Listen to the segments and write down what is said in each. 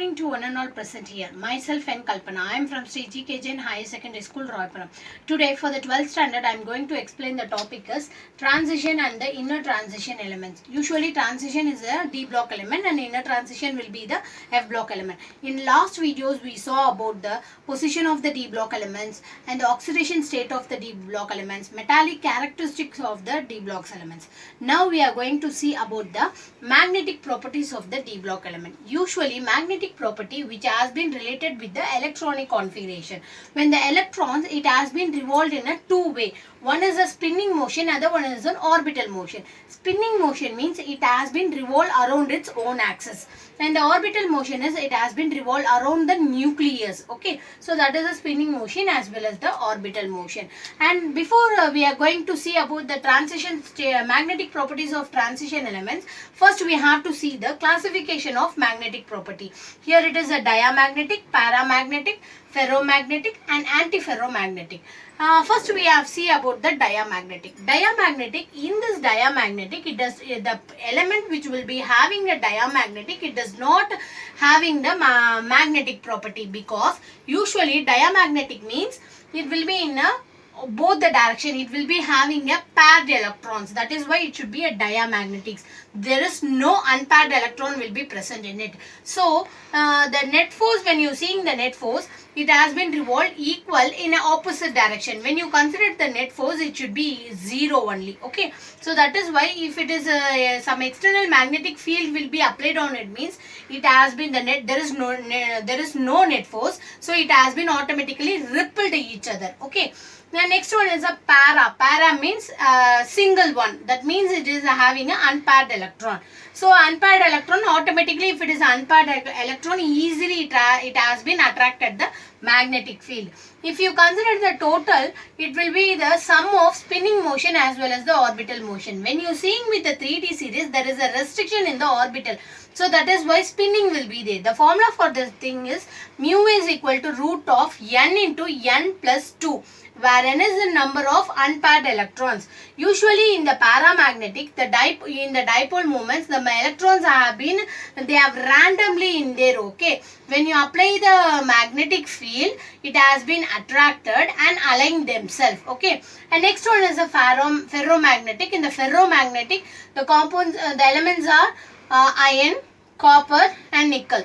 morning to one and all present here. Myself and Kalpana. I am from Sri G K Jain Higher Secondary School, Roypuram. Today for the 12th standard, I am going to explain the topic as transition and the inner transition elements. Usually transition is a D block element and inner transition will be the F block element. In last videos, we saw about the position of the D block elements and the oxidation state of the D block elements, metallic characteristics of the D blocks elements. Now we are going to see about the magnetic properties of the D block element. Usually magnetic property which has been related with the electronic configuration. When the electrons, it has been revolved in a two-way. One is a spinning motion, other one is an orbital motion. Spinning motion means it has been revolved around its own axis, and the orbital motion is it has been revolved around the nucleus. Okay, so that is a spinning motion as well as the orbital motion. And before we are going to see about the transition magnetic properties of transition elements, first we have to see the classification of magnetic property. Here it is a diamagnetic, paramagnetic, ferromagnetic and antiferromagnetic. First we have see about the diamagnetic. Diamagnetic, in this diamagnetic, it does the element which will be having a diamagnetic, it does not having the magnetic property, because usually diamagnetic means it will be in a both the direction, it will be having a paired electrons. That is why it should be a diamagnetics. There is no unpaired electron will be present in it. So the net force, when you seeing the net force, it has been revolved equal in a opposite direction. When you consider the net force, it should be zero only. Okay, so that is why if it is some external magnetic field will be applied on it, means it has been the net, there is no net force, so it has been automatically repelled each other. Okay, the next one is a para. Para means single one. That means it is having an unpaired electron. So unpaired electron, automatically if it is unpaired electron, easily it has been attracted the magnetic field. If you consider the total, it will be the sum of spinning motion as well as the orbital motion. When you seeing with the 3D series, there is a restriction in the orbital. So that is why spinning will be there. The formula for this thing is mu is equal to root of n into n plus 2. Where n is the number of unpaired electrons. Usually in the paramagnetic, in the dipole moments, the electrons they have randomly in there. Okay, when you apply the magnetic field, it has been attracted and aligned themselves. Okay, and next one is a ferromagnetic. In the ferromagnetic, the compounds, the elements are iron, copper and nickel,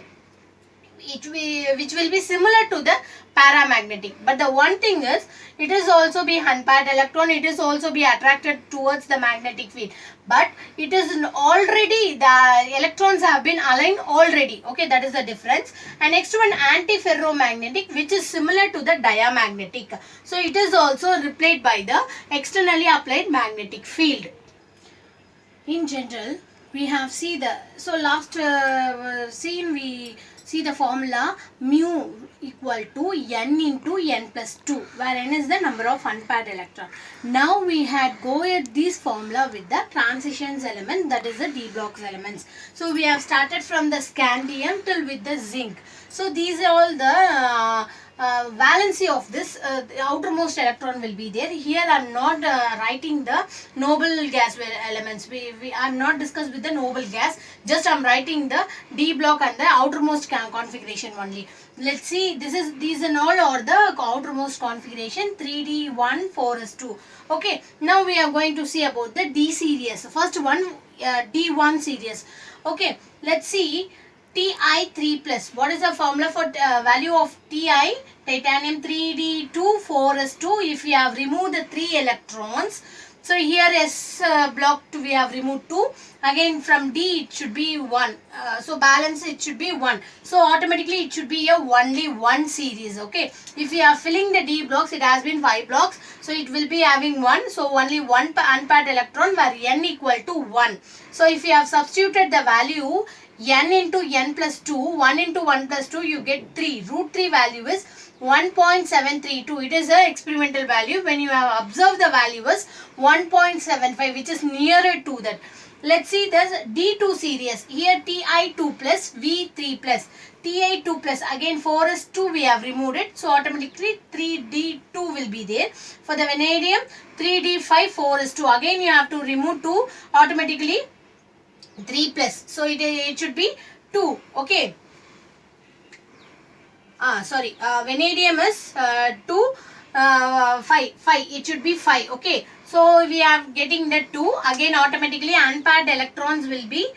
which will be similar to the paramagnetic. But the one thing is, it is also be unpaired electron, it is also be attracted towards the magnetic field, but it is already, the electrons have been aligned already. Okay, that is the difference. And next one, antiferromagnetic, which is similar to the diamagnetic. So it is also repelled by the externally applied magnetic field. In general, we have see the, so last scene we see the formula mu equal to n into n plus 2, where n is the number of unpaired electron. Now we had go at this formula with the transitions element, that is the D blocks elements. So we have started from the scandium till with the zinc. So these are all the valency of this, the outermost electron will be there. Here I am not writing the noble gas elements. I am not discussed with the noble gas. Just I am writing the D block and the outermost configuration only. Let's see. These and all are the outermost configuration 3D1 4s2. Okay. Now we are going to see about the D series. First one, D1 series. Okay. Let's see. Ti3 plus. What is the formula for value of Ti? Titanium 3D2 4s2. If we have removed the 3 electrons, so here S block 2 we have removed 2. Again from D it should be 1. So balance it should be 1. So automatically it should be a only one series. Okay. If we are filling the D blocks, it has been 5 blocks. So it will be having 1. So only one unpaired electron, where n equal to 1. So if you have substituted the value n into n plus 2, 1 into 1 plus 2, you get 3. Root 3 value is 1.732. It is a experimental value. When you have observed, the value is 1.75, which is nearer to that. Let's see this D2 series. Here Ti2 plus, V3 plus. Ti2 plus, again 4s2 we have removed it. So automatically 3D2 will be there. For the vanadium, 3D5 4s2. Again you have to remove 2. Automatically 3 plus. So it should be 2. Okay. vanadium is 2, 5, it should be 5, okay. So we are getting the 2, again automatically unpaired electrons will be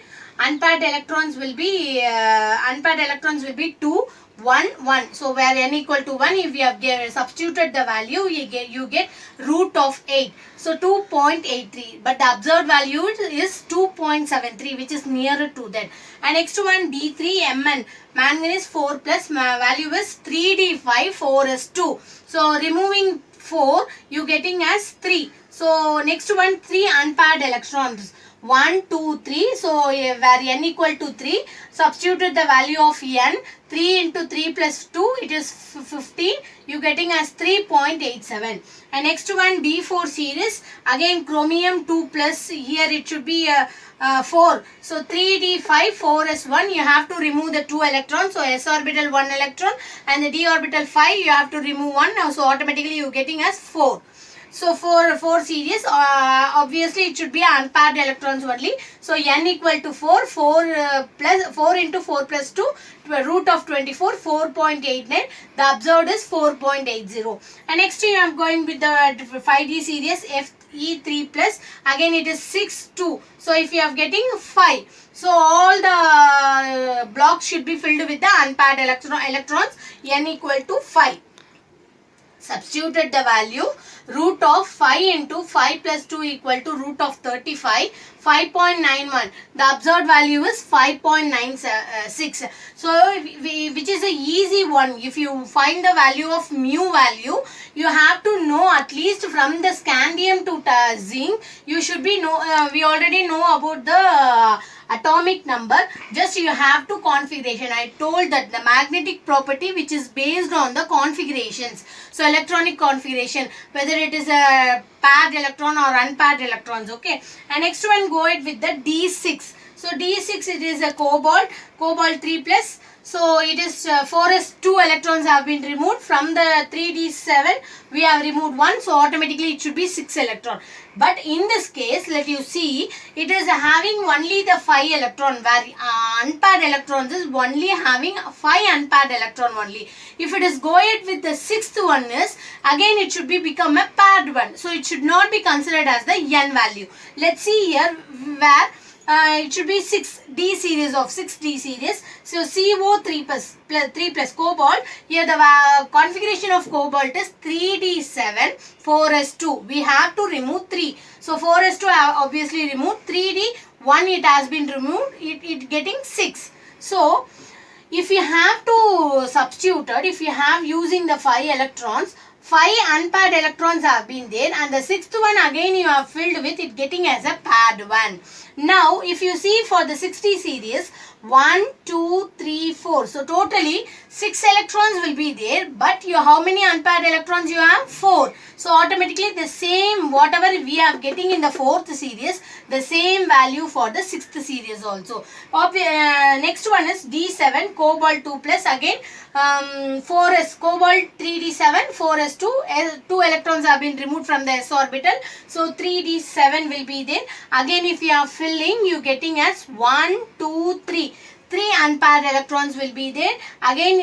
2, 1, 1. So where n equal to 1, if we have substituted the value, you get root of 8. So 2.83, but the observed value is 2.73, which is nearer to that. And next one, D3Mn, manganese 4 plus value is 3D5, 4 is 2. So removing 4, you getting as 3. So next one, 3 unpaired electrons. 1, 2, 3. So where n equal to 3, substituted the value of n. 3 into 3 plus 2, it is 15. You getting as 3.87. And next one, B4 series. Again chromium 2 plus, here it should be 4. So 3d5, 4 is 1. You have to remove the 2 electrons. So s orbital 1 electron and the d orbital 5, you have to remove 1. Now, so automatically you getting as 4. So for 4 series, obviously it should be unpaired electrons only. So n equal to 4, 4 into 4 plus 2, root of 24, 4.89. The observed is 4.80. And next I am going with the 5D series, Fe3 plus. Again it is 6, 2. So if you are getting 5. So all the blocks should be filled with the unpaired electrons, n equal to 5. Substituted the value, root of 5 into 5 plus 2 equal to root of 35, 5.91. The observed value is 5.96. So which is a easy one. If you find the value of mu value, you have to know at least from the scandium to zinc. You should be we already know about the atomic number. Just you have to configuration. I told that the magnetic property which is based on the configurations. So electronic configuration, whether it is a paired electron or unpaired electrons, okay. And next one, go ahead with the D6. So D6, it is a cobalt 3 plus. So it is 4s2 electrons have been removed. From the 3d7 we have removed 1, so automatically it should be 6 electron. But in this case, let you see, it is having only the 5 electron, where unpaired electrons is only having 5 unpaired electron only. If it is go ahead with the 6th one is, again it should be become a paired one. So it should not be considered as the n value. Let's see here where it should be 6D series of 6D series. So CO3 plus cobalt. Here the configuration of cobalt is 3D7, 4s2. We have to remove 3. So 4s2 obviously removed. 3D, 1 it has been removed. It getting 6. So if you have to substitute it, if you have using the 5 electrons, 5 unpaired electrons have been there, and the 6th one again you have filled with it getting as a paired one. Now if you see for the 60 series, 1, 2, 3, 4. So totally 6 electrons will be there, but how many unpaired electrons you have? 4. So automatically the same whatever we are getting in the 4th series, the same value for the 6th series also. Next one is D7, cobalt 2 plus. Again 4s, cobalt 3d7, 4s2, 2 electrons have been removed from the s orbital. So 3d7 will be there. Again if you are filling, you getting as 1, 2, 3. 3 unpaired electrons will be there. Again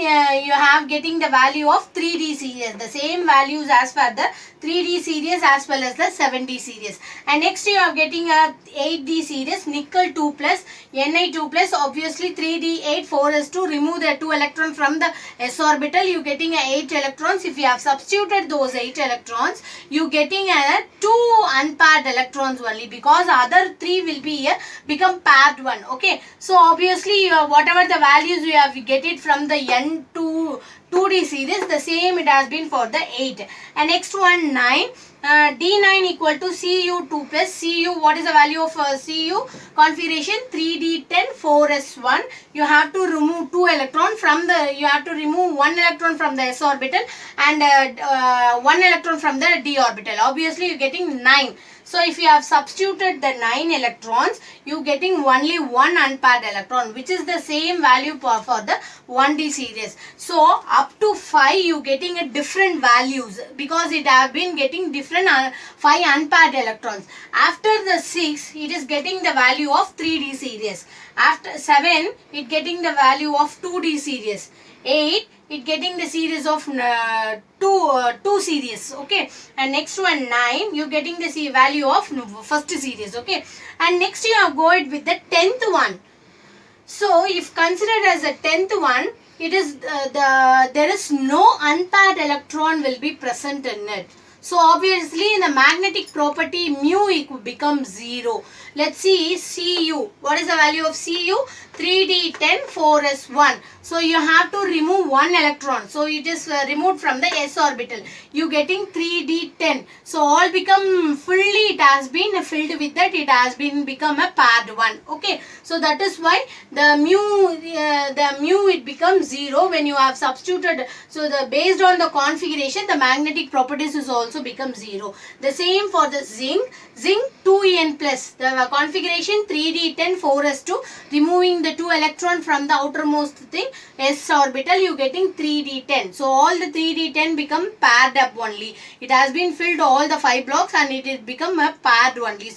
you have getting the value of 3D series. The same values as for the 3D series as well as the 7D series. And next you are getting a 8D series, nickel 2 plus, Ni 2 plus, obviously 3D8, 4s2, remove the 2 electron from the s orbital, you getting a 8 electrons. If you have substituted those 8 electrons, you getting a 2 unpaired electrons only, because other 3 will be become paired one, okay. So obviously whatever the values you have get it from the N2 2D series, the same it has been for the 8. And next one, 9. D9 equal to Cu2 plus. Cu, what is the value of Cu? Configuration 3D10, 4s1. You have to remove 2 electron from the, you have to remove 1 electron from the s orbital and 1 electron from the d orbital. Obviously you are getting 9. So if you have substituted the 9 electrons, you getting only 1 unpaired electron, which is the same value for the 1D series. So up to 5 you getting a different values, because it have been getting different 5 unpaired electrons. After the 6, it is getting the value of 3D series. After 7, it getting the value of 2D series. 8, it getting the series of two series, okay. And next one 9, you getting the value of first series, okay. And next you are going with the 10th one. So if considered as the 10th one, it is there is no unpaired electron will be present in it. So obviously in the magnetic property mu becomes 0. Let's see Cu. What is the value of Cu? 3d10 4s1. So you have to remove one electron. So it is removed from the s orbital. You getting 3d10. So all become fully, it has been filled with that. It has been become a paired one. Okay. So that is why the mu it becomes 0 when you have substituted. So the based on the configuration, the magnetic properties is also become 0. The same for the zinc. Zinc 2En plus. The configuration 3d10 4s2. Removing the 2 electron from the outermost thing s orbital, you getting 3d10. So all the 3d10 become paired up only. It has been filled all the 5 blocks and it is become a paired only.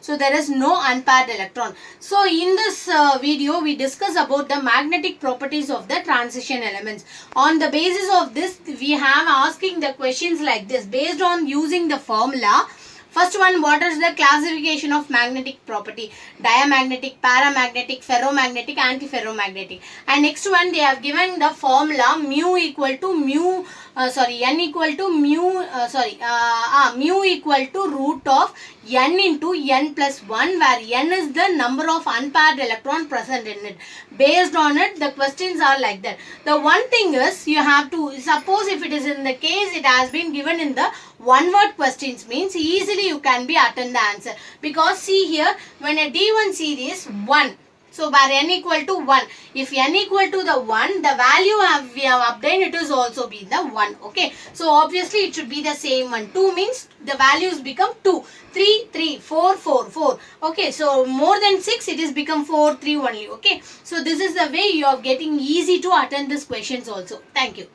So there is no unpaired electron. So in this video we discuss about the magnetic properties of the transition elements. On the basis of this, we have asking the questions like this based on using the formula. First one, what is the classification of magnetic property? Diamagnetic, paramagnetic, ferromagnetic, antiferromagnetic. And next one, they have given the formula mu equal to mu, n equal to mu, mu equal to root of n into n plus 1, where n is the number of unpaired electron present in it. Based on it, the questions are like that. The one thing is, you have to, suppose if it is in the case, it has been given in the one word questions, means easily you can be attend the answer. Because see here, when a D1 series 1, so where n equal to 1, if n equal to the 1, the value we have obtained, it is also be the 1, okay. So obviously it should be the same one. 2 means the values become 2, 3, 3, 4, 4, 4, okay. So more than 6, it is become 4, 3 only, okay. So this is the way you are getting easy to attend these questions also. Thank you.